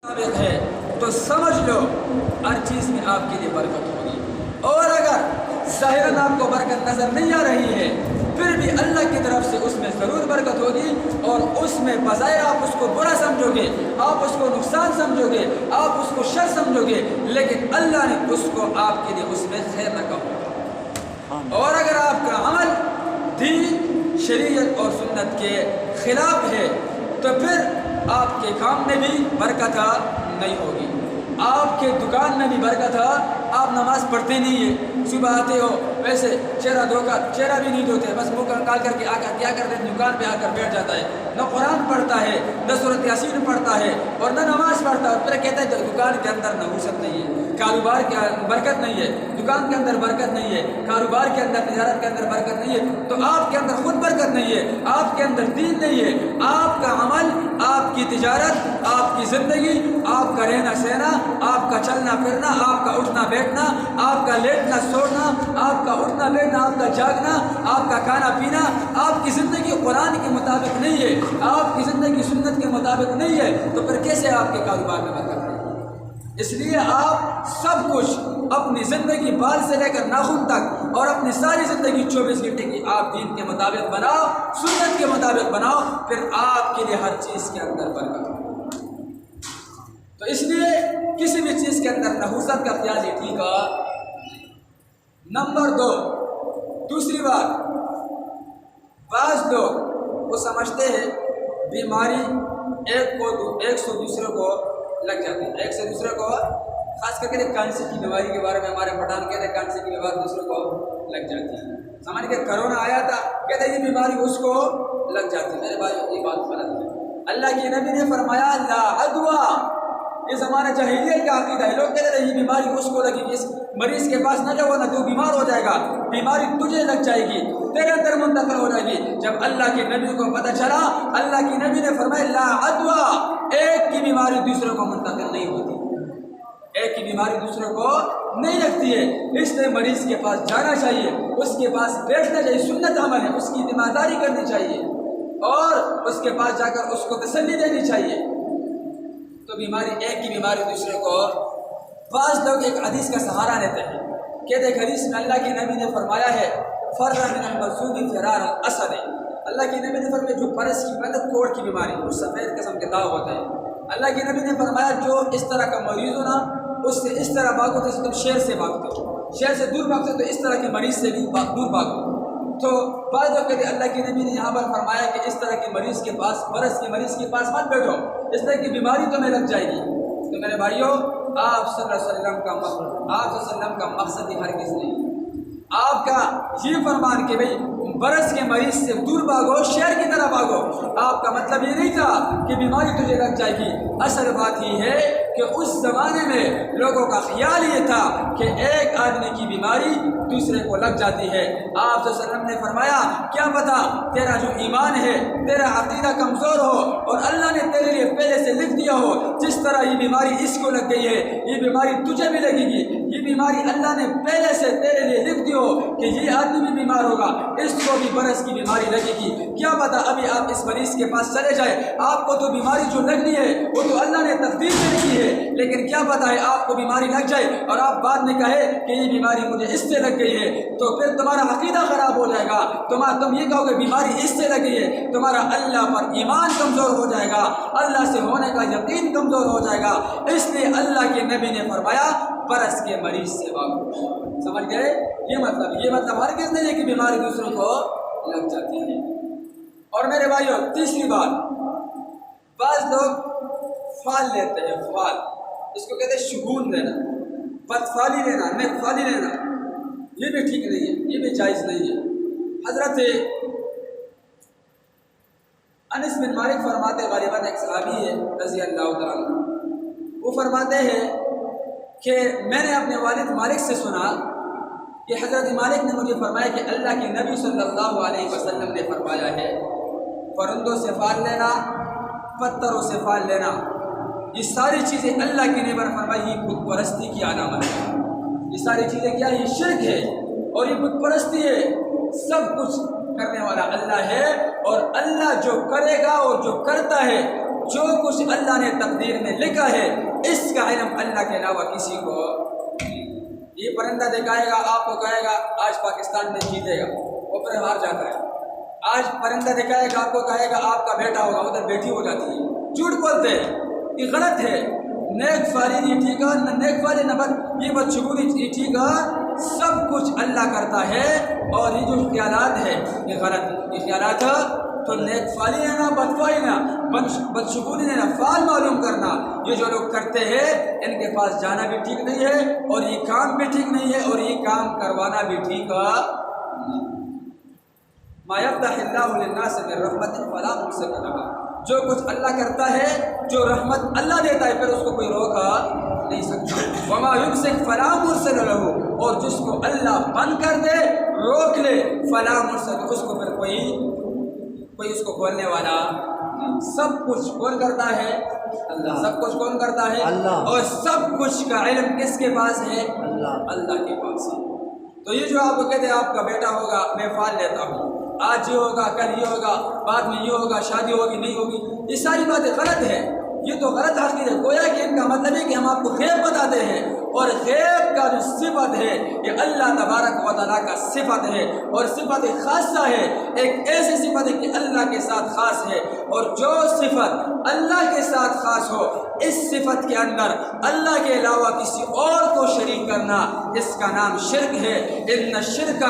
مطابق ہے تو سمجھ لو ہر چیز میں آپ کے لیے برکت ہوگی. اور اگر ظاہراً آپ کو برکت نظر نہیں آ رہی ہے پھر بھی اللہ کی طرف سے اس میں ضرور برکت ہوگی. اور اس میں بظاہر آپ اس کو برا سمجھو گے, آپ اس کو نقصان سمجھو گے, آپ اس کو شر سمجھو گے, لیکن اللہ نے اس کو آپ کے لیے اس میں خیر رکھا ہوگا. اور اگر آپ کا عمل دین شریعت اور سنت کے خلاف ہے تو پھر آپ کے کام میں بھی برکت نہیں ہوگی, آپ کے دکان میں بھی برکت ہے. آپ نماز پڑھتے نہیں ہیں, صبح آتے ہو ویسے چہرہ بھی نہیں دھوتے, بس منہ کال کر کے آ کر کیا کرتے ہیں, دکان پہ آ کر بیٹھ جاتا ہے, نہ قرآن پڑھتا ہے, نہ سورۃ یاسین پڑھتا ہے, اور نہ نماز پڑھتا ہے. پھر کہتا ہے دکان کے اندر نحوست نہیں ہے, کاروبار کے برکت نہیں ہے, دکان کے اندر برکت نہیں ہے, کاروبار کے اندر تجارت کے اندر برکت نہیں ہے. تو آپ کے اندر خود برکت نہیں ہے, آپ کے اندر دین نہیں ہے. آپ کا عمل, آپ کی تجارت, آپ کی زندگی, آپ کا رہنا سہنا, آپ کا چلنا پھرنا, آپ کا اٹھنا بیٹھنا, آپ کا لیٹنا سونا, آپ کا اٹھنا بیٹھنا, آپ کا جاگنا, آپ کا کھانا پینا, آپ کی زندگی قرآن کے مطابق نہیں ہے, آپ کی زندگی سنت کے مطابق نہیں ہے, تو پھر کیسے آپ کے کاروبار میں برکت ہے؟ اس لیے آپ سب کچھ اپنی زندگی بال سے لے کر ناخن تک اور اپنی ساری زندگی 24 گھنٹے کی آپ دین کے مطابق بناؤ, سنت کے مطابق بناؤ, پھر آپ کے لیے ہر چیز کے اندر برکت ہو. تو اس لیے کسی بھی چیز کے اندر نحوست کا خیال ہی ٹھیک ہے. نمبر 2, دوسری بات, بعض لوگ وہ سمجھتے ہیں بیماری ایک سے دوسرے کو لگ جاتی ہے, ایک سے دوسرے کو, خاص کر کے کینسر کی بیماری کے بارے میں ہمارے پٹھان کہتے ہیں کینسر کی بیماری دوسرے کو لگ جاتی ہے. سمجھ کے کرونا آیا تھا, کہتے ہیں یہ بیماری اس کو لگ جاتی ہے. میرے بھائی یہ بات غلط ہے. اللہ کے نبی نے فرمایا لا عدویٰ, یہ زمانہ جاہلیت کا عقیدہ ہے. لوگ کہتے ہیں یہ بیماری اس کو لگی, اس مریض کے پاس نہ جاؤ نہ تو بیمار ہو جائے گا, بیماری تجھے لگ جائے گی, تیرے اندر منتقل ہو جائے گی. جب اللہ کے نبی کو پتہ چلا, اللہ کے نبی نے فرمایا لا عدویٰ, ایک کی بیماری دوسرے کو منتقل نہیں ہوتی, ایک کی بیماری دوسرے کو نہیں لگتی ہے. اس لیے مریض کے پاس جانا چاہیے, اس کے پاس بیٹھنا چاہیے, سنت عمل ہے, اس کی ذمہ داری کرنی چاہیے اور اس کے پاس جا کر اس کو تسلی دینی چاہیے. تو بیماری, ایک کی بیماری دوسرے کو, بعض لوگ ایک حدیث کا سہارا لیتے ہیں, کہتے ہیں حدیث میں اللہ کے نبی نے فرمایا ہے فر من المرضوب فرار الاسد. اللہ کے نبی نے فرمایا جو برس کی مطلب کوڑ کی بیماری, وہ سفید قسم کے داغ ہوتے ہیں, اللہ کے نبی نے فرمایا جو اس طرح کا مریض ہو نا, اس سے اس طرح بھاگو جیسے تم شیر سے بھاگتے ہو, شیر سے دور بھاگتے ہو, تو اس طرح کے مریض سے بھی دور بھاگو. تو بعض لوگ کہتے ہیں اللہ کے نبی نے یہاں پر فرمایا کہ اس طرح کے مریض کے پاس, برس کے مریض کے پاس مت بیٹھو, اس طرح کی بیماری تمہیں لگ جائے گی. تو میرے بھائیوں, آپ صلی اللہ علیہ وسلم کا مقصد ہی ہرگز نہیں. آپ کا یہ فرمان کہ بھئی برس کے مریض سے دور بھاگو, شہر کی طرح بھاگو, آپ کا مطلب یہ نہیں تھا کہ بیماری تجھے لگ جائے گی. اصل بات یہ ہے کہ اس زمانے میں لوگوں کا خیال یہ تھا کہ ایک آدمی کی بیماری دوسرے کو لگ جاتی ہے. آپ صلی اللہ علیہ وسلم نے فرمایا کیا پتہ تیرا جو ایمان ہے, تیرا عقیدہ کمزور ہو اور اللہ نے تیرے لیے پہلے سے لکھ دیا ہو, جس طرح یہ بیماری اس کو لگ گئی ہے یہ بیماری تجھے بھی لگے گی. یہ بیماری اللہ نے پہلے سے تیرے لیے لکھ دی ہو کہ یہ آدمی بھی بیمار ہوگا, اس کو بھی برس کی بیماری لگے گی. کیا پتہ ابھی آپ اس مریض کے پاس چلے جائیں, آپ کو تو بیماری جو لگنی ہے وہ تو اللہ نے تقدیر میں لکھی ہے, لیکن کیا پتہ ہے آپ کو بیماری لگ جائے اور آپ بعد میں کہے کہ یہ بیماری مجھے اس سے لگ گئی ہے, تو پھر تمہارا عقیدہ خراب ہو جائے گا. تم یہ کہو گے بیماری اس سے لگی ہے, تمہارا اللہ پر ایمان کمزور ہو جائے گا, اللہ سے ہونے کا یقین کمزور ہو جائے گا. اس لیے اللہ کے نبی نے فرمایا برس کے مریض سے بھاگو. سمجھ گئے؟ یہ مطلب ہرگز نہیں ہے کہ بیماری دوسروں کو لگ جاتی ہے. اور میرے بھائیوں, تیسری بات, بعض لوگ فال لیتے ہیں, فال, اس کو کہتے ہیں شگون لینا, بدفالی لینا, نیک فالی لینا. یہ بھی ٹھیک نہیں ہے, یہ بھی جائز نہیں ہے. حضرت انس بن مالک فرماتے, غالباً ایک صحابی ہے رضی اللہ تعالیٰ عنہ, وہ فرماتے ہیں کہ میں نے اپنے والد مالک سے سنا کہ حضرت مالک نے مجھے فرمایا کہ اللہ کے نبی صلی اللہ علیہ وسلم نے فرمایا ہے پرندوں سے فال لینا, پتھروں سے فال لینا, یہ ساری چیزیں اللہ کے نبی نے فرمائی یہ بت پرستی کی علامت ہے. یہ ساری چیزیں کیا, یہ شرک ہے اور یہ بت پرستی ہے. سب کچھ کرنے والا اللہ ہے, اور اللہ جو کرے گا اور جو کرتا ہے جو کچھ اللہ نے تقدیر میں لکھا ہے اس کا علم اللہ کے علاوہ کسی کو یہ پرندہ دکھائے گا آپ کو کہے گا آج پاکستان میں جیتے گا وہ پھر ہار جاتا ہے. آج پرندہ دکھائے گا آپ کو کہے گا آپ کا بیٹا ہوگا ادھر بیٹی ہو جاتی ہے. جھوٹ بولتے ہیں یہ غلط ہے. نیک فالی نہیں ٹھیک ہے نہ نیک فالی نہ بد یہ بدشگونی نہیں ٹھیک ہے. سب کچھ اللہ کرتا ہے اور یہ جو خیالات ہے یہ غلط ہے. یہ خیالات تو نیک فالی ہے نا بدفالی نہ بدشگونی ہے نہ فال معلوم کرنا یہ جو لوگ کرتے ہیں ان کے پاس جانا بھی ٹھیک نہیں ہے اور یہ کام بھی ٹھیک نہیں ہے اور یہ کام کروانا بھی ٹھیک ہے. ما یفتح اللہ للناس من رحمت فلا ممسک لها. جو کچھ اللہ کرتا ہے جو رحمت اللہ دیتا ہے پھر اس کو کوئی روکا نہیں سکتا. وما یمسک فلا مرسل له. اور جس کو اللہ بند کر دے روک لے فلا مرسل اس کو پھر کوئی اس کو کھولنے والا. سب کچھ کون کرتا ہے اللہ. سب کچھ کون کرتا ہے اللہ. اور سب کچھ کا علم کس کے پاس ہے اللہ کے پاس ہے. تو یہ جو آپ کو کہتے ہیں آپ کا بیٹا ہوگا میں فال لیتا ہوں آج یہ ہوگا کل یہ ہوگا بعد میں یہ ہوگا شادی ہوگی نہیں ہوگی یہ ساری باتیں غلط ہے. یہ تو غلط حقیقت ہے. گویا کہ ان کا مطلب ہے کہ ہم آپ کو غیب بتاتے ہیں اور غیب کا جو صفت ہے یہ اللہ تبارک و تعالیٰ کا صفت ہے اور صفت خاصہ ہے. ایک ایسی صفت ہے کہ اللہ کے ساتھ خاص ہے اور جو صفت اللہ کے ساتھ خاص ہو اس صفت کے اندر اللہ کے علاوہ کسی اور کو شریک کرنا اس کا نام شرک ہے. ان الشرک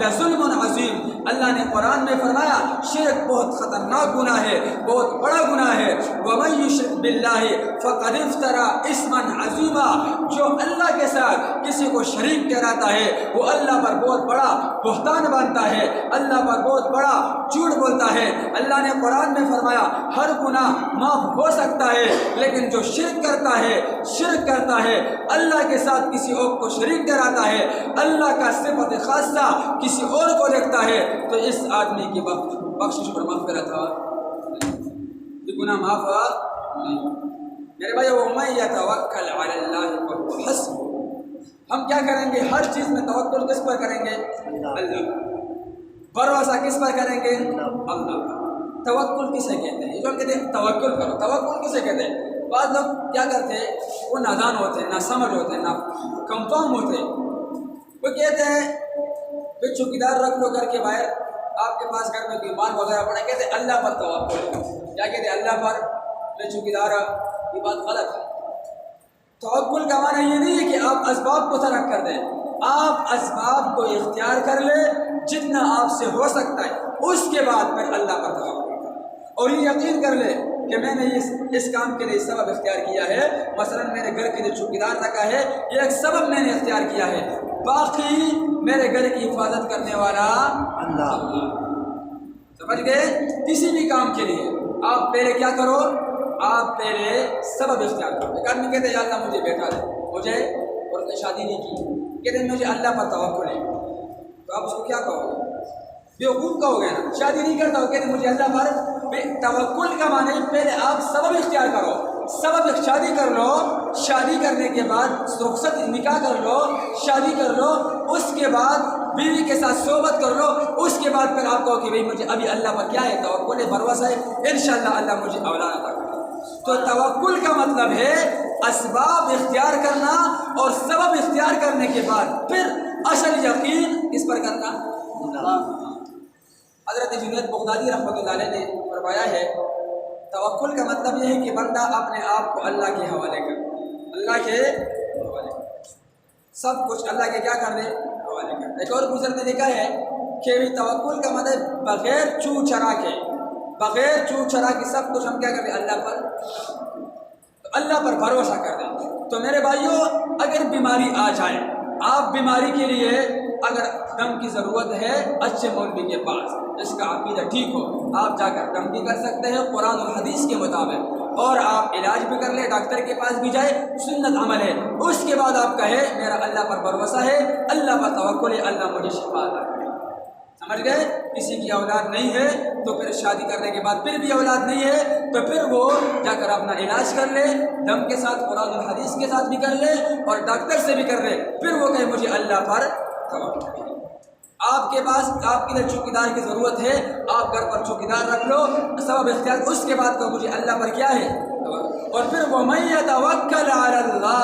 لظلم عظیم. اللہ نے قرآن میں فرمایا شرک بہت خطرناک گناہ ہے بہت بڑا گناہ ہے. ومن یشرک باللہ فقد افترى اسما عظیما. جو اللہ کے ساتھ کسی کو شریک ٹھہراتا ہے وہ اللہ پر بہت بڑا بہتان باندھتا ہے اللہ پر بہت بڑا جھوٹ بولتا ہے. اللہ نے قرآن میں فرمایا ہر گناہ معاف ہو سکتا ہے لیکن جو شرک کرتا ہے اللہ کے ساتھ کسی اور کو شریک ٹھہراتا ہے اللہ کا صفت خاصہ کسی اور کو دیکھتا ہے تو اس آدمی کی بخشش پر مغفرت یہ گناہ معاف نہیں. میرے بھائی وَمَن يَتَوَكَّلْ عَلَى اللَّهِ فَهُوَ حَسْبُهُ. ہم کیا کریں گے ہر چیز میں توکل کس پر کریں گے اللہ. بھروسہ کس پر کریں گے اللہ پر. توکل کسے کہتے ہیں؟ یہ جو کہتے ہیں توکل کرو توکل کسے کہتے ہیں؟ بعض لوگ کیا کرتے ہیں وہ نادان ہوتے ہیں نہ سمجھ ہوتے ہیں نہ کنفرم ہوتے ہیں. وہ کہتے ہیں کہ چوکیدار رکھ لو گھر کے باہر آپ کے پاس گھر میں بیمار وغیرہ پڑے کہتے ہیں اللہ پر توکل. کیا کہتے ہیں اللہ پر میں چوکیدار. یہ بات غلط ہے. توکل کا معنی یہ نہیں ہے کہ آپ اسباب کو ترک کر دیں. آپ اسباب کو اختیار کر لیں جتنا آپ سے ہو سکتا ہے اس کے بعد پھر اللہ پر توکل کریں اور یہ یقین کر لیں کہ میں نے اس کام کے لیے سبب اختیار کیا ہے. مثلا میرے گھر کے جو چوکیدار رکھا ہے یہ ایک سبب میں نے اختیار کیا ہے باقی میرے گھر کی حفاظت کرنے والا اللہ. سمجھ گئے. کسی بھی کام کے لیے آپ پہلے کیا کرو آپ پہلے سبب اختیار کرو. ایک آدمی کہتے ہیں یا اللہ مجھے بیٹا دے مجھے اور اس نے شادی نہیں کی کہتے ہیں مجھے اللہ پر توکل ہے تو آپ اس کو کیا کہو گے بیوقوف کہو گے نا. شادی نہیں کرتا ہو کہتے ہیں مجھے اللہ پر توکل کا معنی پہلے آپ سبب اختیار کرو. سبب شادی کر لو شادی کرنے کے بعد رخصت نکاح کر لو شادی کر لو اس کے بعد بیوی کے ساتھ صحبت کر لو اس کے بعد پھر آپ کہو کہ بھئی مجھے ابھی اللہ پر کیا ہے توکل ہے بھروسہ ہے انشاءاللہ اللہ مجھے اولاد عطا کرے. تو توکل کا مطلب ہے اسباب اختیار کرنا اور سبب اختیار کرنے کے بعد پھر اصل یقین کس پر کرنا. حضرت جنید بغدادی رحمۃ اللہ علیہ نے فرمایا ہے توکل کا مطلب یہ ہے کہ بندہ اپنے آپ کو اللہ کے حوالے کر اللہ کے حوالے سب کچھ اللہ کے کیا کر دے حوالے کر. ایک اور بزرگ نے لکھا ہے کہ توکل کا مطلب بغیر چو چرا کے سب کچھ ہم کیا کر دیں اللہ پر بھروسہ کر دیں. تو میرے بھائیوں اگر بیماری آ جائے آپ بیماری کے لیے اگر دم کی ضرورت ہے اچھے مولوی کے پاس جس کا عقیدہ ٹھیک ہو آپ جا کر دم بھی کر سکتے ہیں قرآن اور حدیث کے مطابق اور آپ علاج بھی کر لیں ڈاکٹر کے پاس بھی جائے سنت عمل ہے. اس کے بعد آپ کہے میرا اللہ پر بھروسہ ہے اللہ پر توکل ہے اللہ مجھے شفا عطا کرے. سمجھ گئے. کسی کی اولاد نہیں ہے تو پھر شادی کرنے کے بعد پھر بھی اولاد نہیں ہے تو پھر وہ جا کر اپنا علاج کر لے دم کے ساتھ قرآن اور حدیث کے ساتھ بھی کر لے اور ڈاکٹر سے بھی کر لے پھر وہ کہے مجھے اللہ پر توکل ہے. آپ کے پاس آپ کے لیے چوکیدار کی ضرورت ہے، آپ گھر پر چوکیدار رکھ لو، سبب اختیار، اس کے بعد کہ مجھے اللہ پر کیا ہے، اور پھر وَمَن يَتَوَكَّلْ عَلَى اللَّهِ،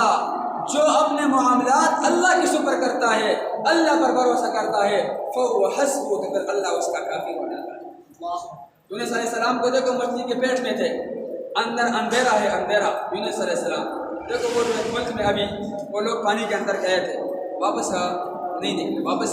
جو اپنے معاملات اللہ کے سپر کرتا ہے، اللہ پر بھروسہ کرتا ہے، فَهُوَ حَسْبُهُ، تو پھر اللہ اس کا کافی ہو جاتا ہے۔ یونس علیہ السلام کو دیکھو مچھلی کے پیٹ میں تھے، اندر اندھیرا ہے، اندھیرا۔ یونس علیہ السلام دیکھو وہ جو ملک میں ابھی وہ لوگ پانی کے اندر گئے تھے، واپس نہیں نکلے، واپس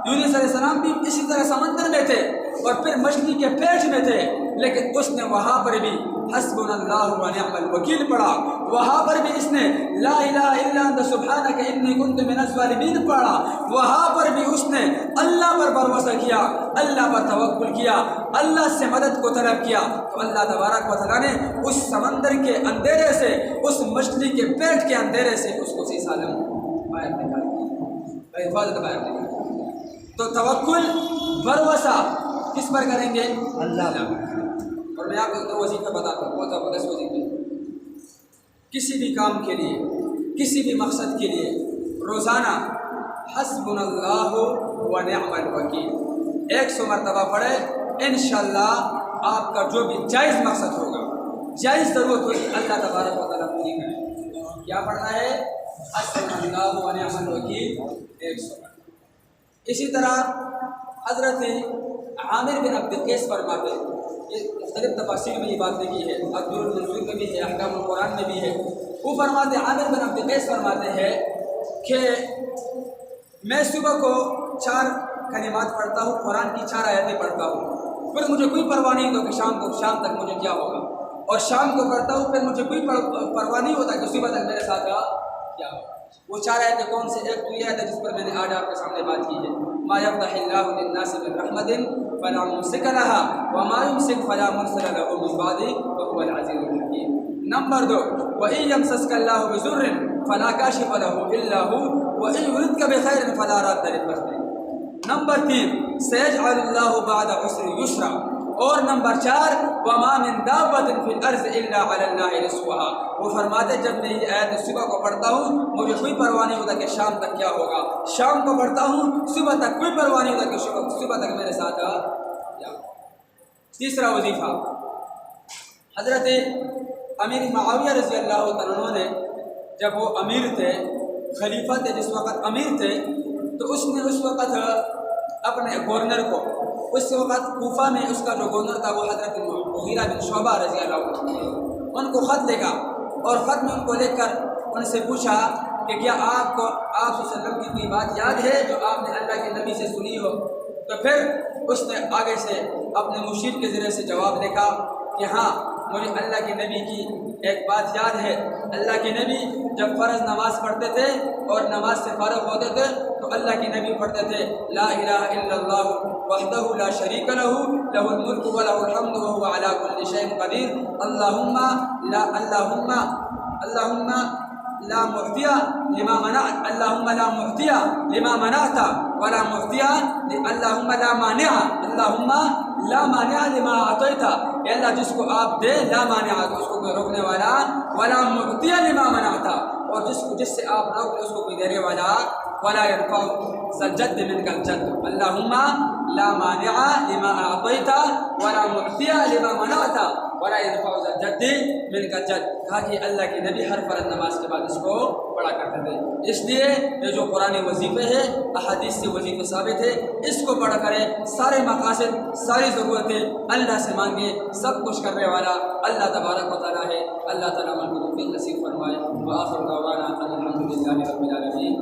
یونس علیہ السلام بھی اسی طرح سمندر میں تھے اور پھر مچھلی کے پیٹ میں تھے، لیکن اس نے وہاں پر بھی حسبنا اللہ و نعم الوکیل پڑھا، وہاں پر بھی اس نے لا الہ الا انت سبحانک انی کنت من الظالمین پڑھا، وہاں پر بھی اس نے اللہ پر بھروسہ کیا، اللہ پر توکل کیا، اللہ سے مدد کو طلب کیا، تو اللہ تبارک و تعالیٰ نے اس سمندر کے اندھیرے سے، اس مچھلی کے پیٹ کے اندھیرے سے اس کو صحیح سالم باہر نکال دیا، حفاظت باہر نکال دیا۔ تو توکل، بھروسہ کس پر کریں گے؟ اللہ پر۔ اور میں آپ کو دو وظیفہ بتاتا ہوں، بہت زبردست وظیفے، کسی بھی کام کے لیے، کسی بھی مقصد کے لیے روزانہ حسبنا اللہ و نعم الوکیل 100 مرتبہ پڑھے، انشاءاللہ آپ کا جو بھی جائز مقصد ہوگا، جائز ضرورت ہوگی، اللہ تبارک و تعالیٰ پوری کرے۔ کیا پڑھنا ہے؟ حسبنا اللہ و نعم الوکیل 100 مرتبہ۔ اسی طرح حضرت عامر بن عبد القیس فرماتے ہیں، یہ مختلف تفاسیر میں یہ بات لکھی ہے، الدر المنصور میں بھی ہے، احکام القرآن میں بھی ہے، وہ فرماتے ہیں، عامر بن عبد القیس فرماتے ہیں کہ میں صبح کو 4 کلمات پڑھتا ہوں، قرآن کی 4 آیتیں پڑھتا ہوں، پھر مجھے کوئی پرواہ نہیں ہوتا کہ شام تک مجھے کیا ہوگا، اور شام کو پڑھتا ہوں، پھر مجھے کوئی پرواہ نہیں ہوتا کہ صبح تک میرے ساتھ کیا ہوگا۔ وہ 4 آیتیں کون سے؟ ایک تو یہ آیت ہے جس پر میں نے آج آپ کے سامنے بات کی ہے، ما یفتح اللہ للناس من رحمت فلا ممسک لها وما یمسک فلا مرسل له من بعدہ وهو العزیز الحکیم۔ نمبر 2، وَإِن يَمْسَسْكَ اللَّهُ بِضُرٍّ فَلَا كَاشِفَ لَهُ إِلَّا هُوَ وَإِن يُرِدْكَ بِخَيْرٍ فَلَا رَادَّ لِفَضْلِهِ۔ نمبر 3، سَيَجْعَلُ اللَّهُ بَعْدَ عُسْرٍ يُسْرًا۔ اور نمبر 4، وَمَا مِن دَابَّةٍ فِي الْأَرْضِ إِلَّا عَلَى اللَّهِ رِزْقُهَا۔ وہ فرماتے جب میں یہ آیت صبح کو پڑھتا ہوں مجھے کوئی پرواہ نہیں ہوتا کہ شام تک کیا ہوگا، شام کو پڑھتا ہوں صبح تک کوئی پرواہ نہیں ہوتا کہ صبح تک میرے ساتھ کیا ہوگا۔ تیسرا وظیفہ، حضرت امیر معاویہ رضی اللہ تعالیٰ عنہ نے جب وہ امیر تھے، خلیفہ تھے، جس وقت امیر تھے، تو اس نے اس وقت اپنے گورنر کو، اس وقت کوفہ میں اس کا جو گورنر تھا وہ حضرت مغیرہ بن شعبہ رضی اللہ عنہ، ان کو خط لکھا، اور خط میں ان کو لکھ کر ان سے پوچھا کہ کیا آپ کو آپ صلی اللہ علیہ وسلم کی کوئی بات یاد ہے جو آپ نے اللہ کے نبی سے سنی ہو؟ تو پھر اس نے آگے سے اپنے مشیر کے ذریعے سے جواب لکھا کہ ہاں مجھے اللہ کے نبی کی ایک بات یاد ہے، اللہ کے نبی جب فرض نماز پڑھتے تھے اور نماز سے فارغ ہوتے تھے تو اللہ کے نبی پڑھتے تھے لا الہ الا اللہ وحدہ لا شریک لہ لہ الملک و لہ الحمد وہو علی کل شیء قدیر اللہم لا معطی لما منعت اللہم لا معطی لما منعت ولا معطی اللہم لا مانع اللہم لا مانع لما اعطیت، کہ اللہ جس کو آپ دے لا مانع، اس کو کوئی روکنے والا، ولا معطی لما منعت، اور جس سے آپ روک اس کو کوئی دینے والا، ولا ينفع ذا الجد منك الجد اللہم لا مانع لما اعطیت ولا معطی لما منعت ولا ينفع ذا الجد منك الجد۔ کہا کہ اللہ کے نبی ہر فرض نماز کے بعد اس کو پڑھا کرتے تھے، اس لیے یہ جو قرآن وظیفے ہے، احادیث سے وظیفے ثابت ہے، اس کو پڑھ کرے سارے مقاصد، ساری ضرورتیں اللہ سے مانگے، سب کچھ کرنے والا اللہ تبارک و تعالیٰ ہے۔ اللہ تعالیٰ ہمیں توفیق نصیب فرمائے۔ وآخر دعوانا ان الحمد للہ رب العالمین۔